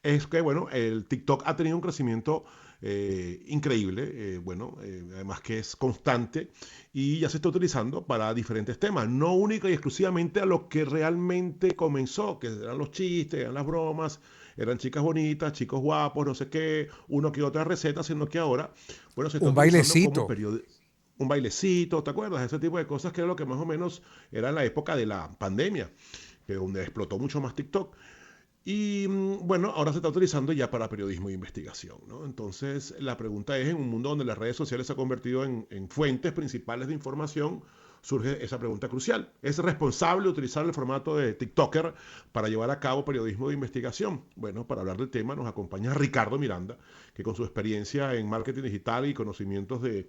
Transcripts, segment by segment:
es que, bueno, el TikTok ha tenido un crecimiento increíble, además que es constante y ya se está utilizando para diferentes temas, no única y exclusivamente a lo que realmente comenzó, que eran los chistes, eran las bromas, eran chicas bonitas, chicos guapos, no sé qué, uno que otra receta, sino que ahora, bueno, se está Un utilizando como bailecito. periodo, un bailecito, ¿te acuerdas? Ese tipo de cosas que era lo que más o menos era en la época de la pandemia, que donde explotó mucho más TikTok. Y bueno, ahora se está utilizando ya para periodismo de investigación, ¿no? Entonces, la pregunta es, en un mundo donde las redes sociales se han convertido en fuentes principales de información, surge esa pregunta crucial. ¿Es responsable utilizar el formato de TikToker para llevar a cabo periodismo de investigación? Bueno, para hablar del tema nos acompaña Ricardo Miranda, que con su experiencia en marketing digital y conocimientos de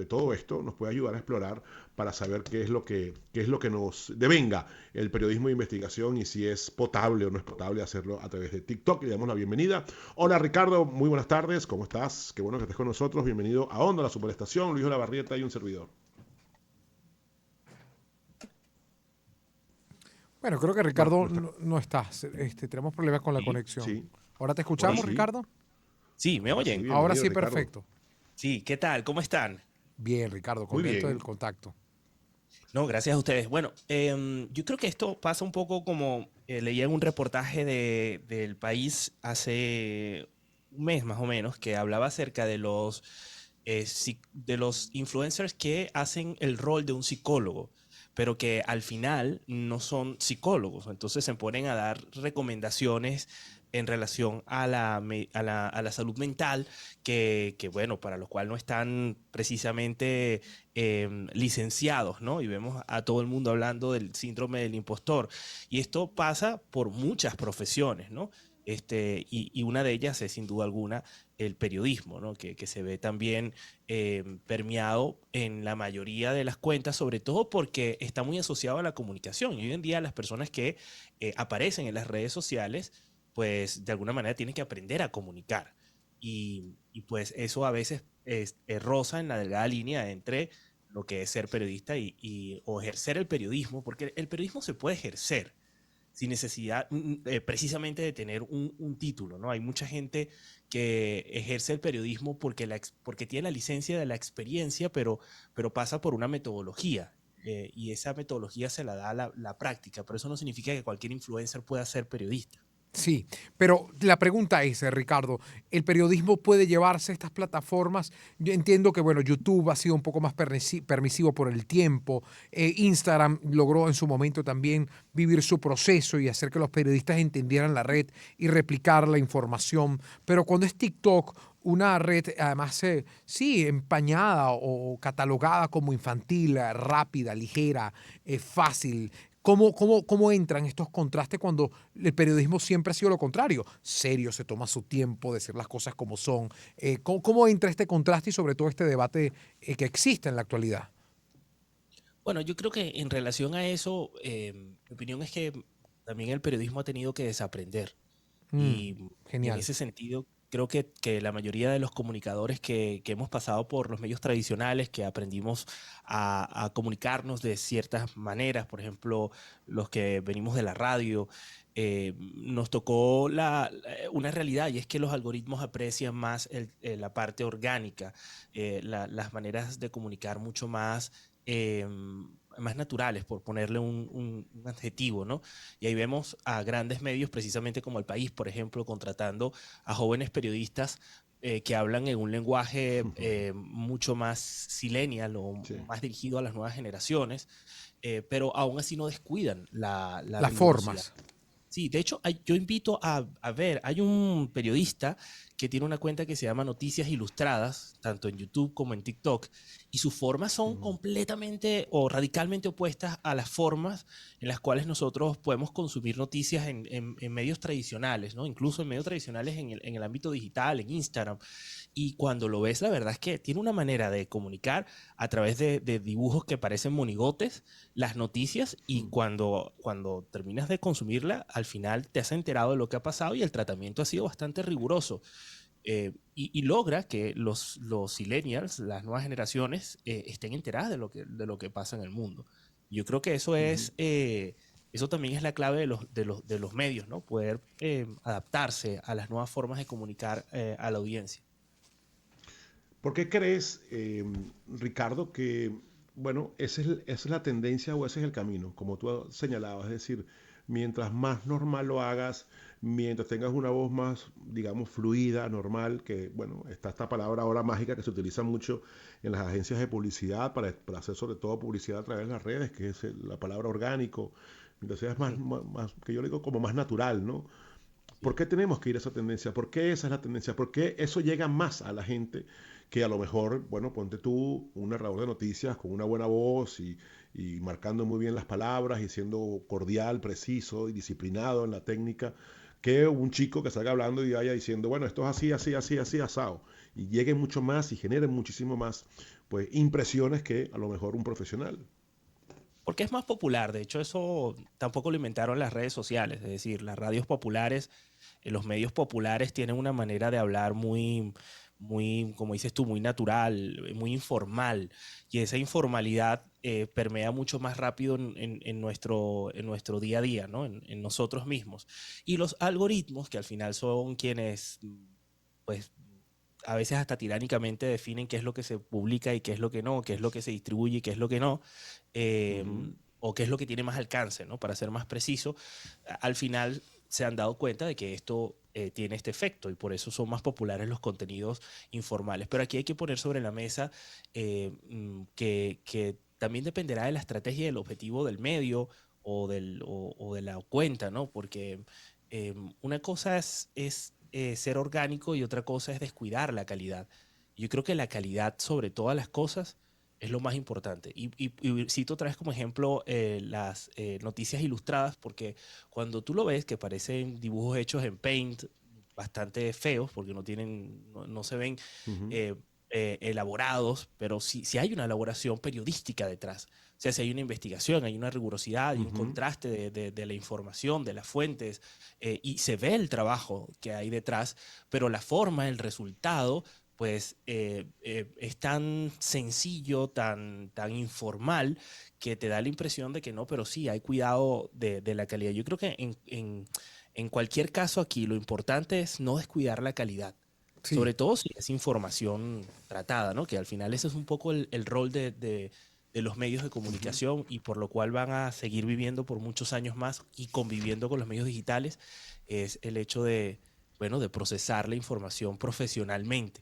todo esto nos puede ayudar a explorar para saber qué es lo que nos devenga el periodismo de investigación y si es potable o no es potable hacerlo a través de TikTok. Le damos la bienvenida. Hola Ricardo, muy buenas tardes, ¿cómo estás? Qué bueno que estés con nosotros. Bienvenido a Onda, la Superestación, Luis Olavarrieta y un servidor. Bueno, creo que No, Ricardo no está. no está. Tenemos problemas con la Sí, conexión. Sí, ¿Ahora te ahora escuchamos, sí, Ricardo? sí, ¿me oyen? Ahora bienvenido sí, Ricardo. perfecto. Sí, ¿qué tal? ¿Cómo están? Bien, Ricardo, Muy contento del bien. contacto. No, gracias a ustedes. Bueno, yo creo que esto pasa un poco como leía en un reportaje del país hace un mes más o menos que hablaba acerca de de los influencers que hacen el rol de un psicólogo, pero que al final no son psicólogos. Entonces se ponen a dar recomendaciones en relación a a la salud mental bueno, para lo cual no están precisamente licenciados, ¿no? Y vemos a todo el mundo hablando del síndrome del impostor. Y esto pasa por muchas profesiones, ¿no? Y una de ellas es sin duda alguna el periodismo, ¿no? Que se ve también permeado en la mayoría de las cuentas, sobre todo porque está muy asociado a la comunicación. Y hoy en día las personas que aparecen en las redes sociales, pues de alguna manera tienen que aprender a comunicar. Pues eso a veces roza en la delgada línea entre lo que es ser periodista o ejercer el periodismo, porque el periodismo se puede ejercer sin necesidad precisamente de tener un título, ¿no? Hay mucha gente que ejerce el periodismo porque tiene la licencia de la experiencia, pero pasa por una metodología. Y esa metodología se la da la práctica, pero eso no significa que cualquier influencer pueda ser periodista. Sí, pero la pregunta es, Ricardo, ¿el periodismo puede llevarse a estas plataformas? Yo entiendo que, bueno, YouTube ha sido un poco más permisivo por el tiempo. Instagram logró en su momento también vivir su proceso y hacer que los periodistas entendieran la red y replicar la información. Pero cuando es TikTok, una red además, sí, empañada o catalogada como infantil, rápida, ligera, fácil. ¿Cómo entran estos contrastes cuando el periodismo siempre ha sido lo contrario? Serio, se toma su tiempo, decir las cosas como son. ¿Cómo entra este contraste y sobre todo este debate que existe en la actualidad? Bueno, yo creo que en relación a eso, mi opinión es que también el periodismo ha tenido que desaprender. Y, y en Genial. ese sentido, creo que la mayoría de los comunicadores que hemos pasado por los medios tradicionales, que aprendimos a comunicarnos de ciertas maneras, por ejemplo, los que venimos de la radio, nos tocó una realidad y es que los algoritmos aprecian más la parte orgánica, las maneras de comunicar mucho más... más naturales, por ponerle un adjetivo, ¿no? Y ahí vemos a grandes medios, precisamente como El País, por ejemplo, contratando a jóvenes periodistas que hablan en un lenguaje mucho más silenial o Sí. más dirigido a las nuevas generaciones, pero aún así no descuidan la Las rigurosidad. formas. Sí, de hecho, yo invito a ver, hay un periodista que tiene una cuenta que se llama Noticias Ilustradas, tanto en YouTube como en TikTok, y sus formas son completamente o radicalmente opuestas a las formas en las cuales nosotros podemos consumir noticias en medios tradicionales, ¿no? Incluso en medios tradicionales en el ámbito digital, en Instagram. Y cuando lo ves, la verdad es que tiene una manera de comunicar a través de dibujos que parecen monigotes las noticias y cuando terminas de consumirla, al final te has enterado de lo que ha pasado y el tratamiento ha sido bastante riguroso. Y logra que los millennials, las nuevas generaciones, estén enteradas de lo que pasa en el mundo. Yo creo que eso es Eso también es la clave de los medios, ¿no? Poder adaptarse a las nuevas formas de comunicar a la audiencia. ¿Por qué crees, Ricardo, que, bueno, esa es la tendencia o ese es el camino, como tú señalabas? Es decir, mientras más normal lo hagas, mientras tengas una voz más, digamos, fluida, normal, que, bueno, está esta palabra ahora mágica que se utiliza mucho en las agencias de publicidad para hacer sobre todo publicidad a través de las redes, que es la palabra orgánico. Entonces es Ujú. que yo le digo como más natural, ¿no? ¿Por Sí. qué tenemos que ir a esa tendencia? ¿Por qué esa es la tendencia? ¿Por qué eso llega más a la gente que a lo mejor, bueno, ponte tú un narrador de noticias con una buena voz y marcando muy bien las palabras y siendo cordial, preciso y disciplinado en la técnica, que un chico que salga hablando y vaya diciendo, bueno, esto es así, así, así, así, asado, y llegue mucho más y genere muchísimo más, pues, impresiones que a lo mejor un profesional. Porque es más popular. De hecho, eso tampoco lo inventaron las redes sociales. Es decir, las radios populares, los medios populares tienen una manera de hablar muy, como dices tú, muy natural, muy informal. Y esa informalidad permea mucho más rápido en nuestro día a día, ¿no? En nosotros mismos. Y los algoritmos, que al final son quienes, pues, a veces hasta tiránicamente definen qué es lo que se publica y qué es lo que no, qué es lo que se distribuye y qué es lo que no, eh, Ujú, o qué es lo que tiene más alcance, ¿no? Para ser más preciso, al final se han dado cuenta de que esto tiene este efecto y por eso son más populares los contenidos informales. Pero aquí hay que poner sobre la mesa que también dependerá de la estrategia y del objetivo del medio o de la cuenta, ¿no? Porque una cosa es ser orgánico y otra cosa es descuidar la calidad. Yo creo que la calidad sobre todas las cosas es lo más importante. Y cito otra vez como ejemplo las noticias ilustradas, porque cuando tú lo ves, que parecen dibujos hechos en Paint, bastante feos, porque no se ven ujú, eh, elaborados, pero sí hay una elaboración periodística detrás. O sea, si hay una investigación, hay una rigurosidad, hay un ujú. contraste de la información, de las fuentes, y se ve el trabajo que hay detrás, pero la forma, el resultado, pues es tan sencillo, tan informal, que te da la impresión de que no, pero sí, hay cuidado de la calidad. Yo creo que en cualquier caso aquí lo importante es no descuidar la calidad. Sí. Sobre todo si es información tratada, ¿no? Que al final ese es un poco el rol de los medios de comunicación y por lo cual van a seguir viviendo por muchos años más y conviviendo con los medios digitales, es el hecho bueno, de procesar la información profesionalmente,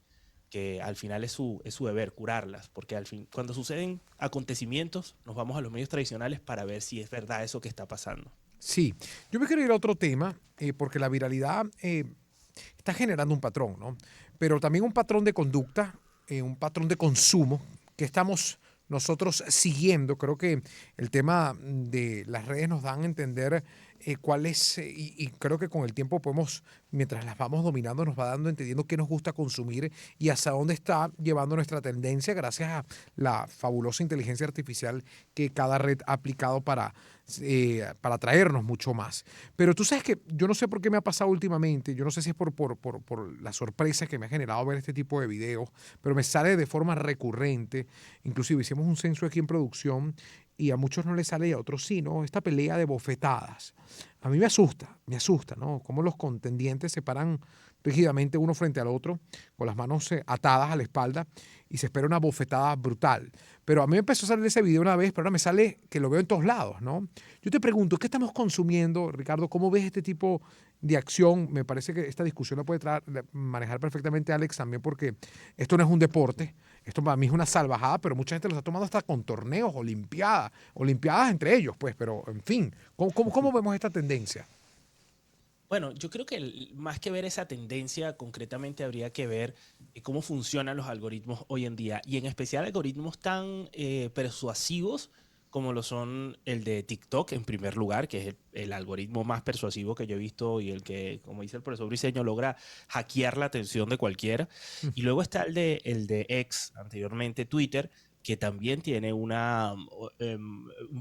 que al final es su deber curarlas, porque al fin, cuando suceden acontecimientos, nos vamos a los medios tradicionales para ver si es verdad eso que está pasando. Sí, yo me quiero ir a otro tema, porque la viralidad está generando un patrón, ¿no? Pero también un patrón de conducta, un patrón de consumo que estamos nosotros siguiendo. Creo que el tema de las redes nos dan a entender cuál es, y creo que con el tiempo podemos, mientras las vamos dominando, nos va dando entendiendo qué nos gusta consumir y hacia dónde está llevando nuestra tendencia gracias a la fabulosa inteligencia artificial que cada red ha aplicado para traernos mucho más. Pero tú sabes que yo no sé por qué me ha pasado últimamente, yo no sé si es por la sorpresa que me ha generado ver este tipo de videos, pero me sale de forma recurrente. Inclusive hicimos un censo aquí en producción y a muchos no les sale y a otros sí, ¿no? Esta pelea de bofetadas. A mí me asusta, ¿no? Cómo los contendientes se paran rígidamente uno frente al otro, con las manos atadas a la espalda y se espera una bofetada brutal. Pero a mí me empezó a salir ese video una vez, pero ahora me sale que lo veo en todos lados, ¿no? Yo te pregunto, ¿qué estamos consumiendo, Ricardo? ¿Cómo ves este tipo de acción? Me parece que esta discusión la puede manejar perfectamente Alex también, porque esto no es un deporte, esto para mí es una salvajada, pero mucha gente lo está tomando hasta con torneos, olimpiadas entre ellos, pues, pero en fin, ¿cómo vemos esta tendencia? Bueno, yo creo que más que ver esa tendencia, concretamente habría que ver cómo funcionan los algoritmos hoy en día y en especial algoritmos tan persuasivos como lo son el de TikTok en primer lugar, que es el algoritmo más persuasivo que yo he visto y el que, como dice el profesor Briseño, logra hackear la atención de cualquiera. Y luego está el de X, anteriormente Twitter, que también tiene un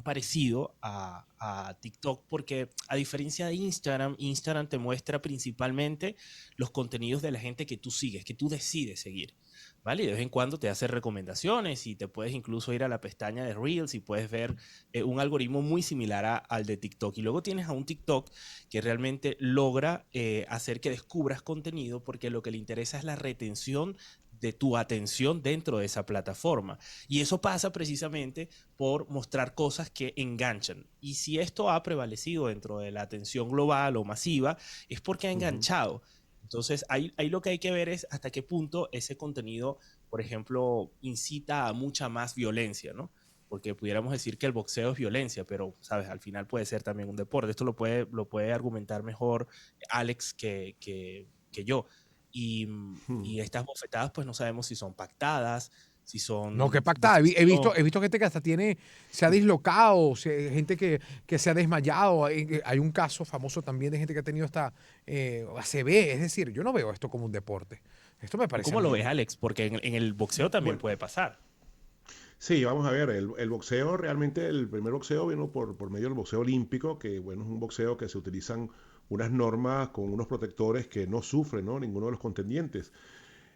parecido a TikTok, porque a diferencia de Instagram, Instagram te muestra principalmente los contenidos de la gente que tú sigues, que tú decides seguir, ¿vale? Y de vez en cuando te hace recomendaciones y te puedes incluso ir a la pestaña de Reels y puedes ver un algoritmo muy similar al de TikTok. Y luego tienes a un TikTok que realmente logra hacer que descubras contenido, porque lo que le interesa es la retención de tu atención dentro de esa plataforma. Y eso pasa precisamente por mostrar cosas que enganchan. Y si esto ha prevalecido dentro de la atención global o masiva, es porque ha enganchado. Entonces, ahí lo que hay que ver es hasta qué punto ese contenido, por ejemplo, incita a mucha más violencia, ¿no? Porque pudiéramos decir que el boxeo es violencia, pero, ¿sabes? Al final puede ser también un deporte. Esto lo puede argumentar mejor Alex que yo. Y, Hmm. y estas bofetadas, pues no sabemos si son pactadas, si No, qué son de pactada. ficción. He visto gente que hasta se ha dislocado, gente que se ha desmayado. Hay un caso famoso también de gente que ha tenido esta ACV. Es decir, yo no veo esto como un deporte. Esto me ¿Tú parece a cómo lo mí. ves, Alex? Porque en el boxeo también Bueno, puede pasar. sí, vamos a ver, el boxeo realmente, el primer boxeo vino por medio del boxeo olímpico, que bueno, es un boxeo que se utilizan unas normas con unos protectores que no sufren, ¿no? Ninguno de los contendientes.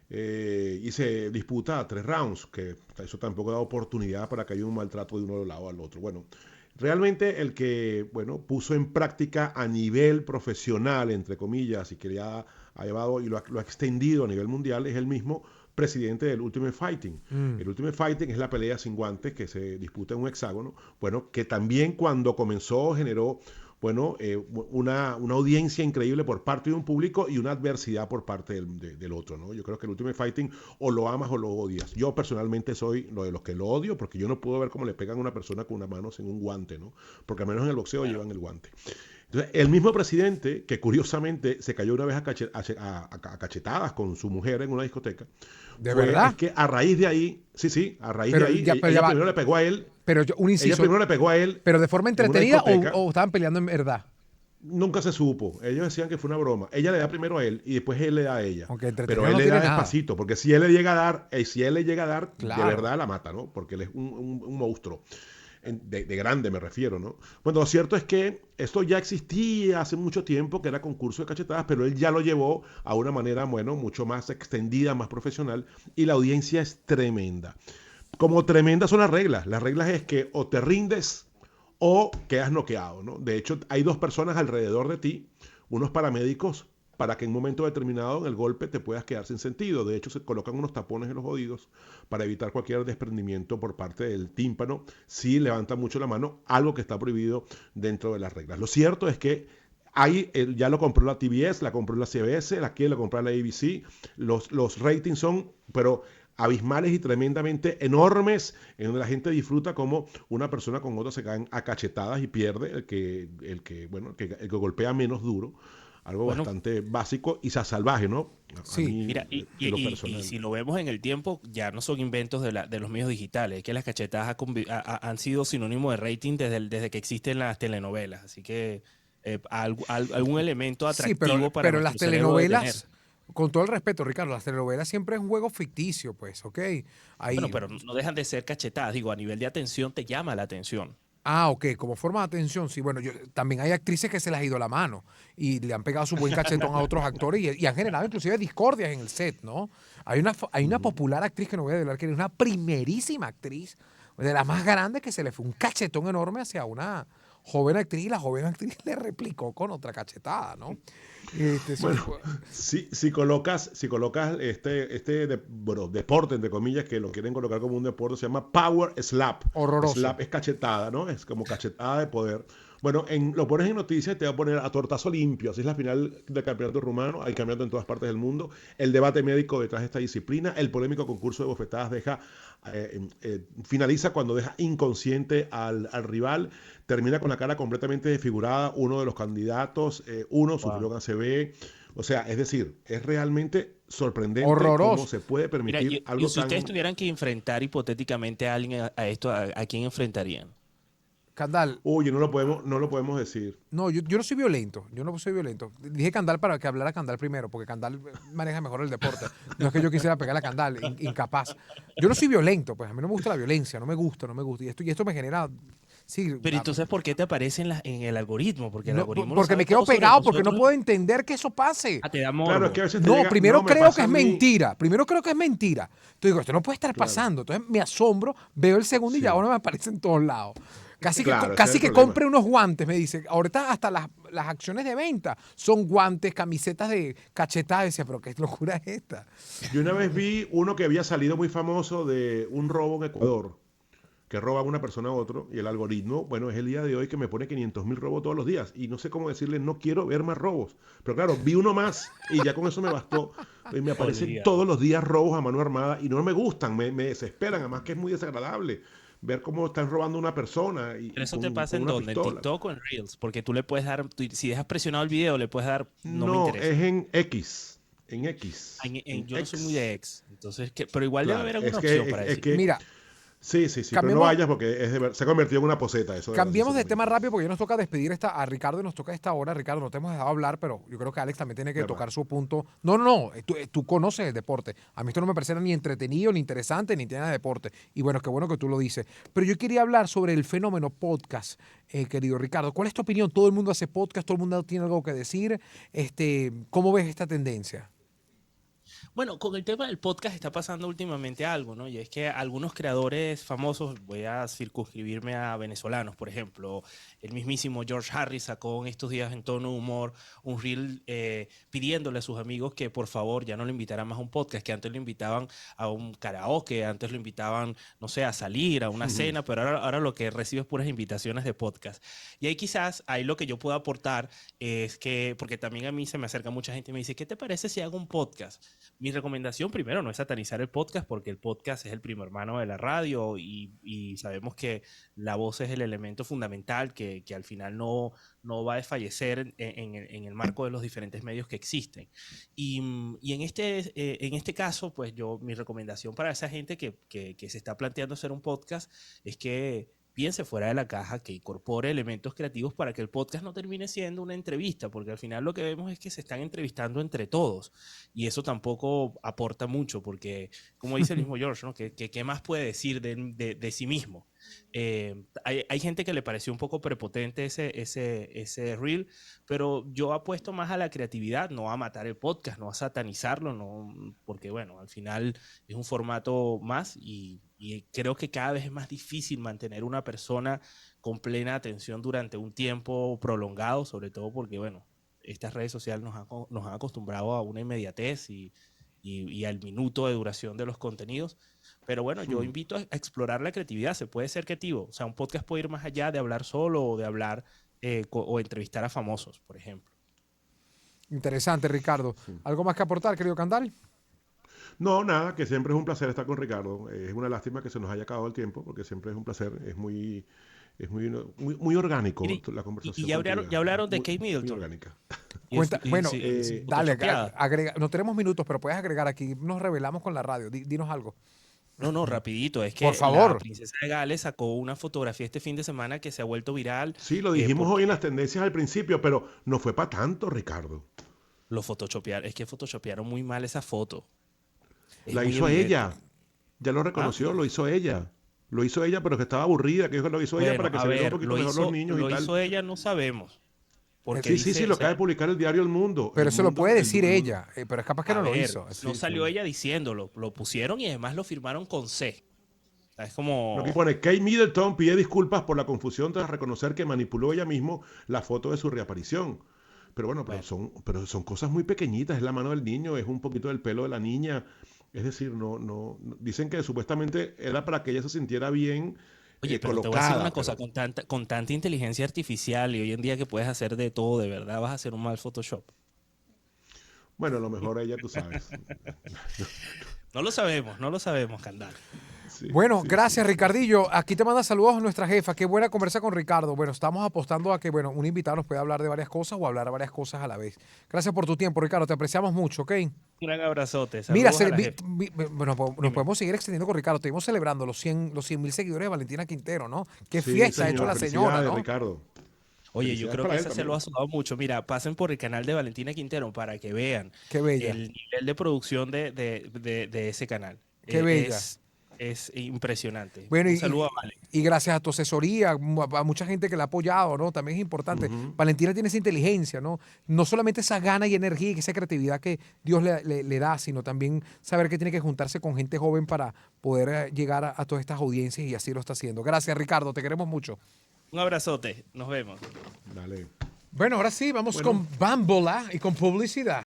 Y se disputa a 3 rounds, que eso tampoco da oportunidad para que haya un maltrato de uno de lado al otro. Bueno, realmente el que, bueno, puso en práctica a nivel profesional, entre comillas, y que ya ha llevado y lo ha extendido a nivel mundial, es el mismo presidente del Ultimate Fighting. Mm. El Ultimate Fighting es la pelea sin guantes que se disputa en un hexágono, bueno, que también cuando comenzó generó bueno, una audiencia increíble por parte de un público y una adversidad por parte del otro, ¿no? Yo creo que el Ultimate Fighting o lo amas o lo odias. Yo personalmente soy lo de los que lo odio porque yo no puedo ver cómo le pegan a una persona con una mano sin un guante, ¿no? Porque al menos en el boxeo Claro. llevan el guante. Entonces, el mismo presidente, que curiosamente se cayó una vez a cachetadas con su mujer en una discoteca, ¿De verdad? es que a raíz de ahí, sí, sí, a raíz de Pero ahí, ya, pero ya ella va. primero le pegó a él, Pero un ella inciso. primero le pegó a él ¿Pero de forma en una entretenida discoteca. o estaban peleando en verdad? Nunca se supo. Ellos decían que fue una broma. Ella le da primero a él y después él le da a ella. Aunque Pero entretenido él no le da tiene nada. despacito, porque si él le llega a dar, si él le llega a dar, de Claro. verdad la mata, ¿no? Porque él es un monstruo. De grande me refiero, ¿no? Bueno, lo cierto es que esto ya existía hace mucho tiempo, que era concurso de cachetadas, pero él ya lo llevó a una manera, bueno, mucho más extendida, más profesional, y la audiencia es tremenda. Como tremendas son las reglas. Las reglas es que o te rindes o quedas noqueado, ¿no? De hecho, hay 2 personas alrededor de ti, unos paramédicos, para que en un momento determinado en el golpe te puedas quedar sin sentido. De hecho, se colocan unos tapones en los oídos para evitar cualquier desprendimiento por parte del tímpano si levanta mucho la mano, algo que está prohibido dentro de las reglas. Lo cierto es que ahí ya lo compró la TBS, la compró la CBS, aquí lo compró la ABC. Los ratings son, pero abismales y tremendamente enormes, en donde la gente disfruta como una persona con otra se caen a cachetadas y pierde bueno, el que golpea menos duro. Algo Bueno, bastante básico y salvaje, ¿no? A Sí. mí, mira, en lo y personal. si lo vemos en el tiempo, ya no son inventos de los medios digitales, es que las cachetadas han sido sinónimo de rating desde que existen las telenovelas. Así que algún elemento Sí, atractivo para pero las nuestro cerebro de tener. telenovelas, con todo el respeto, Ricardo, las telenovelas siempre es un juego ficticio, pues, ¿ok? Bueno, Ahí, pero no dejan de ser cachetadas. Digo, a nivel de atención te llama la atención. ok, como forma de atención, sí, bueno, también hay actrices que se les ha ido la mano y le han pegado su buen cachetón a otros actores y han generado inclusive discordias en el set, ¿no? Hay una popular actriz que no voy a hablar, que es una primerísima actriz, de las más grandes, que se le fue un cachetón enorme hacia una joven actriz y la joven actriz le replicó con otra cachetada, ¿no? Eso Bueno, fue, si colocas bueno, deporte, entre comillas, que lo quieren colocar como un deporte, se llama Power Slap. horroroso. Slap es cachetada, ¿no? Es como cachetada de poder. Bueno, lo pones en noticias, te va a poner a tortazo limpio. Así es la final del campeonato rumano. Hay campeonato en todas partes del mundo. El debate médico detrás de esta disciplina. El polémico concurso de bofetadas finaliza cuando deja inconsciente al rival. Termina con la cara completamente desfigurada. Uno de los candidatos, uno sufrió Wow. un ACV. O sea, es decir, es realmente sorprendente cómo Horroroso. se puede Mira, permitir y algo si ustedes tan. tuvieran que enfrentar hipotéticamente a alguien a esto, ¿a quién enfrentarían? Candal, Oye, no lo podemos decir. no, yo no soy violento, yo no soy violento. Dije Candal para que hablara Candal primero, porque Candal maneja mejor el deporte. No es que yo quisiera pegar a Candal, incapaz. Yo no soy violento, pues a mí no me gusta la violencia, no me gusta, no me gusta. Y esto me genera, sí, Pero entonces, ¿por qué te aparece en el algoritmo? Porque el no, algoritmo lo porque me sabe quedo todo sobre pegado, porque no nosotros. puedo entender que eso pase. Ah, te da Claro, es que morbo. a veces te No, llega, primero no, me creo que pasa a es mí. mentira. Primero creo que es mentira. Entonces digo, esto no puede estar Claro, pasando. Entonces me asombro, veo el segundo y ya sí, ahora me aparece en todos lados. claro, ese es Casi el que problema. compre unos guantes, me dice. Ahorita hasta las acciones de venta son guantes, camisetas de cachetadas. Decía, pero qué locura es esta. Yo una vez vi uno que había salido muy famoso de un robo en Ecuador, que roba a una persona a otro, y el algoritmo, bueno, es el día de hoy que me pone 500.000 robos todos los días, y no sé cómo decirle, no quiero ver más robos. Pero claro, vi uno más, y ya con eso me bastó. Y me aparecen Olvídalo. todos los días robos a mano armada, y no me gustan, me desesperan, además que es muy desagradable ver cómo están robando a una persona Pero y eso te pasa con en una dónde, en pistola. TikTok o en Reels, porque tú le puedes dar, si dejas presionado el video, le puedes dar, no me No, interesa. es en X, en Ah, X, en yo no soy muy de X. ex, entonces, pero igual debe Claro, haber alguna es opción que, para es decir. que Mira, sí, sí, sí, pero no cambiemos, vayas porque se ha convertido en una poseta eso de verdad, cambiemos de tema sinceramente. rápido porque ya nos toca despedir a Ricardo y nos toca esta hora. Ricardo, no te hemos dejado hablar, pero yo creo que Alex también tiene que ¿Verdad? tocar su punto. No, no, no, tú conoces el deporte. A mí esto no me parece ni entretenido, ni interesante, ni tiene nada de deporte. Y bueno, qué bueno que tú lo dices. Pero yo quería hablar sobre el fenómeno podcast, querido Ricardo. ¿Cuál es tu opinión? Todo el mundo hace podcast, todo el mundo tiene algo que decir. ¿Cómo ves esta tendencia? Bueno, con el tema del podcast está pasando últimamente algo, ¿no? Y es que algunos creadores famosos, voy a circunscribirme a venezolanos, por ejemplo, el mismísimo George Harris sacó en estos días en tono de humor un reel pidiéndole a sus amigos que por favor ya no lo invitaran más a un podcast, que antes lo invitaban a un karaoke, antes lo invitaban, no sé, a salir, a una cena, pero ahora lo que recibe es puras invitaciones de podcast. Y ahí quizás, ahí lo que yo puedo aportar es que, porque también a mí se me acerca mucha gente y me dice, ¿qué te parece si hago un podcast? Mi recomendación primero no es satanizar el podcast porque el podcast es el primo hermano de la radio y sabemos que la voz es el elemento fundamental que al final no va a desfallecer en el marco de los diferentes medios que existen. Y en este caso, pues mi recomendación para esa gente que se está planteando hacer un podcast es que piense fuera de la caja, que incorpore elementos creativos para que el podcast no termine siendo una entrevista, porque al final lo que vemos es que se están entrevistando entre todos y eso tampoco aporta mucho, porque como dice el mismo George, ¿no? ¿Qué más puede decir de sí mismo? Hay gente que le pareció un poco prepotente ese reel, pero yo apuesto más a la creatividad, no a matar el podcast, no a satanizarlo, no, porque bueno, al final es un formato más y creo que cada vez es más difícil mantener una persona con plena atención durante un tiempo prolongado, sobre todo porque, bueno, estas redes sociales nos han acostumbrado a una inmediatez y al minuto de duración de los contenidos. Pero bueno, yo invito a explorar la creatividad, se puede ser creativo. O sea, un podcast puede ir más allá de hablar solo o de hablar o entrevistar a famosos, por ejemplo. Interesante, Ricardo. Sí. ¿Algo más que aportar, querido Candal? No, nada, que siempre es un placer estar con Ricardo. Es una lástima que se nos haya acabado el tiempo, porque siempre es un placer. Es muy orgánico Mire, la y conversación ya contigo. hablaron de Muy, Kate muy Middleton. orgánica. Cuenta, bueno, Y su dale, photoshopeada. agrega, no tenemos minutos, pero puedes agregar aquí, nos revelamos con la radio, dinos algo. No, no, rapidito. Es Por que la favor. princesa de Gales sacó una fotografía este fin de semana que se ha vuelto viral Sí, lo dijimos hoy en porque las tendencias al principio, pero no fue para tanto, Ricardo. lo photoshopearon. Es que photoshopearon muy mal esa foto. Es La muy hizo evidente. ella. Ya lo ¿Ah? reconoció, lo hizo ella. Lo hizo ella, pero que estaba aburrida, que dijo que lo hizo ella Bueno, para que a se vieran un ver, poquito mejor los niños y lo tal. hizo ella, no sabemos. Porque Es- Sí, sí, sí, dice, o lo sea, acaba de publicar el diario El Mundo. pero El eso lo Mundo, puede el, decir el Mundo. ella, pero es capaz que a no lo ver, hizo. no Sí, salió sí. ella diciéndolo. Lo pusieron y además lo firmaron con C. O sea, es Lo que como, pone, Kate Middleton pide disculpas por la confusión tras reconocer que manipuló ella mismo la foto de su reaparición. Pero bueno, pero bueno, son cosas muy pequeñitas, es la mano del niño, es un poquito del pelo de la niña. Es decir, dicen que supuestamente era para que ella se sintiera bien oye, pero te voy a decir una colocada, cosa, pero con tanta inteligencia artificial y hoy en día que puedes hacer de todo, de verdad vas a hacer un mal Photoshop. bueno, a lo mejor ella, tú sabes. No lo sabemos, Candal. Sí, Bueno, sí, gracias sí. Ricardillo. Aquí te manda saludos nuestra jefa. Qué buena conversa con Ricardo. Bueno, estamos apostando a que, bueno, un invitado nos pueda hablar de varias cosas o hablar de varias cosas a la vez. Gracias por tu tiempo, Ricardo. Te apreciamos mucho, ¿ok? Un gran abrazote. Mira, Saludos a la jefa. bueno, nos Dime. podemos seguir extendiendo con Ricardo. Estuvimos celebrando los 100.000 seguidores de Valentina Quintero, ¿no? Qué Sí, fiesta ha hecho señor. la señora, Felicidades, ¿no? Ricardo. Oye, yo Felicidades creo que para él esa se lo ha también. sudado mucho. Mira, pasen por el canal de Valentina Quintero para que vean Qué bella, el nivel de producción de ese canal. qué bella. Es impresionante. Bueno, Un saludo a Vale. y gracias a tu asesoría, a mucha gente que la ha apoyado, ¿no? También es importante. Ujú. Valentina tiene esa inteligencia, ¿no? No solamente esa gana y energía y esa creatividad que Dios le da, sino también saber que tiene que juntarse con gente joven para poder llegar a todas estas audiencias y así lo está haciendo. Gracias, Ricardo, te queremos mucho. Un abrazote. Nos vemos. Dale. Bueno, ahora sí, vamos Bueno. con Bambola y con publicidad.